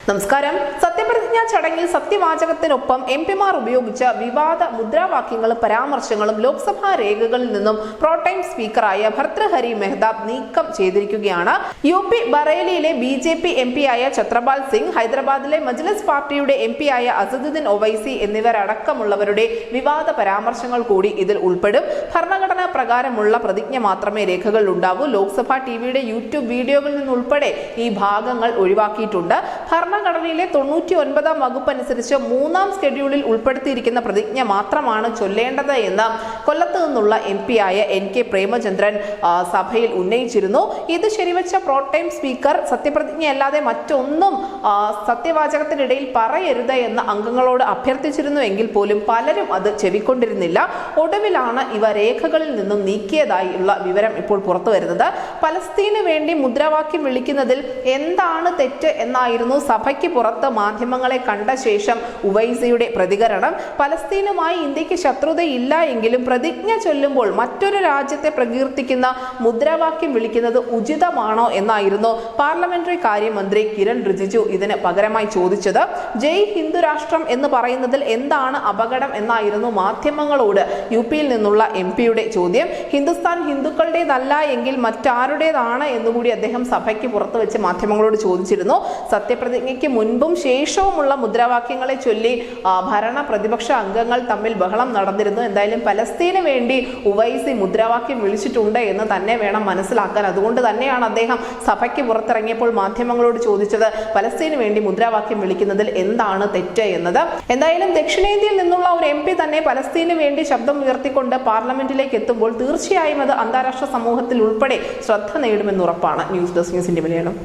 നമസ്കാരം. സത്യപ്രതിജ്ഞാ ചടങ്ങിൽ സത്യവാചകത്തിനൊപ്പം എംപിമാർ ഉപയോഗിച്ച വിവാദ മുദ്രാവാക്യങ്ങളും പരാമർശങ്ങളും ലോക്സഭാ രേഖകളിൽ നിന്നും പ്രോടൈം സ്പീക്കറായ ഭർതൃഹരി മെഹ്താബ് നീക്കം ചെയ്തിരിക്കുകയാണ്. UP ബറേലിയിലെ BJP എംപിയായ ഛത്രപാൽ സിംഗ്, ഹൈദരാബാദിലെ മജ്ലിസ് പാർട്ടിയുടെ എംപിയായ അസദുദ്ദീൻ ഒവൈസി എന്നിവരടക്കമുള്ളവരുടെ വിവാദ പരാമർശങ്ങൾ കൂടി ഇതിൽ ഉൾപ്പെടും. ഭരണഘടനാ പ്രകാരമുള്ള പ്രതിജ്ഞ മാത്രമേ രേഖകളിൽ ഉണ്ടാവൂ. ലോക്സഭാ ടിവിയുടെ യൂട്യൂബ് വീഡിയോകളിൽ നിന്നുൾപ്പെടെ ഈ ഭാഗങ്ങൾ ഒഴിവാക്കിയിട്ടുണ്ട്. ഭരണഘടനയിലെ 99-ാം വകുപ്പ് അനുസരിച്ച് 3-ാം സ്കെഡ്യൂളിൽ ഉൾപ്പെടുത്തിയിരിക്കുന്ന പ്രതിജ്ഞ മാത്രമാണ് ചൊല്ലേണ്ടത് എന്ന് കൊല്ലത്ത് നിന്നുള്ള എംപിയായ NK പ്രേമചന്ദ്രൻ സഭയിൽ ഉന്നയിച്ചിരുന്നു. ഇത് ശരിവെച്ച പ്രോടൈം സ്പീക്കർ സത്യപ്രതിജ്ഞയല്ലാതെ മറ്റൊന്നും സത്യവാചകത്തിനിടയിൽ പറയരുത് എന്ന് അംഗങ്ങളോട് അഭ്യർത്ഥിച്ചിരുന്നുവെങ്കിൽ പോലും പലരും അത് ചെവിക്കൊണ്ടിരുന്നില്ല. ഒടുവിലാണ് ഇവ രേഖകളിൽ നിന്നും നീക്കിയതായുള്ള വിവരം ഇപ്പോൾ പുറത്തു വരുന്നത്. പലസ്തീന് വേണ്ടി മുദ്രാവാക്യം വിളിക്കുന്നതിൽ എന്താണ് തെറ്റ് എന്നായിരുന്നു സഭയ്ക്ക് പുറത്ത് മാധ്യമങ്ങളെ കണ്ട ശേഷം ഉവൈസിയുടെ പ്രതികരണം. പലസ്തീനുമായി ഇന്ത്യക്ക് ശത്രുതയില്ല എങ്കിലും പ്രതിജ്ഞ ചൊല്ലുമ്പോൾ മറ്റൊരു രാജ്യത്തെ പ്രകീർത്തിക്കുന്ന മുദ്രാവാക്യം വിളിക്കുന്നത് ഉചിതമാണോ എന്നായിരുന്നു പാർലമെന്ററി കാര്യമന്ത്രി കിരൺ റിജിജു ഇതിന് പകരമായി ചോദിച്ചത്. ജയ് ഹിന്ദു രാഷ്ട്രം എന്ന് പറയുന്നതിൽ എന്താണ് അപകടം എന്നായിരുന്നു മാധ്യമങ്ങളോട് UPയിൽ നിന്നുള്ള എംപിയുടെ ചോദ്യം. ഹിന്ദുസ്ഥാൻ ഹിന്ദുക്കളുടേതല്ല എങ്കിൽ മറ്റാരുടേതാണ് എന്നുകൂടി അദ്ദേഹം സഭയ്ക്ക് പുറത്ത് വെച്ച് മാധ്യമങ്ങളോട് ചോദിച്ചിരുന്നു. സത്യപ്രതിജ്ഞയ്ക്ക് മുൻപും ശേഷവുമുള്ള മുദ്രാവാക്യങ്ങളെ ചൊല്ലി ഭരണ പ്രതിപക്ഷ അംഗങ്ങൾ തമ്മിൽ ബഹളം നടന്നിരുന്നു. എന്തായാലും പലസ്തീന് വേണ്ടി ഉവൈസി മുദ്രാവാക്യം വിളിച്ചിട്ടുണ്ട് എന്ന് തന്നെ വേണം മനസ്സിലാക്കാൻ. അതുകൊണ്ട് തന്നെയാണ് അദ്ദേഹം സഭയ്ക്ക് പുറത്തിറങ്ങിയപ്പോൾ മാധ്യമങ്ങളോട് ചോദിച്ചത് പലസ്തീന് വേണ്ടി മുദ്രാവാക്യം വിളിക്കുന്നതിൽ എന്താണ് തെറ്റ് എന്നത്. എന്തായാലും ദക്ഷിണേന്ത്യയിൽ നിന്നുള്ള ഒരു MP തന്നെ പലസ്തീന് വേണ്ടി ശബ്ദം ഉയർത്തിക്കൊണ്ട് പാർലമെന്റിലേക്ക് എത്തുമ്പോൾ തീർച്ചയായും അത് അന്താരാഷ്ട്ര സമൂഹത്തിൽ ഉൾപ്പെടെ ശ്രദ്ധ നേടുമെന്ന് ഉറപ്പാണ്. News desk news India Malayalam.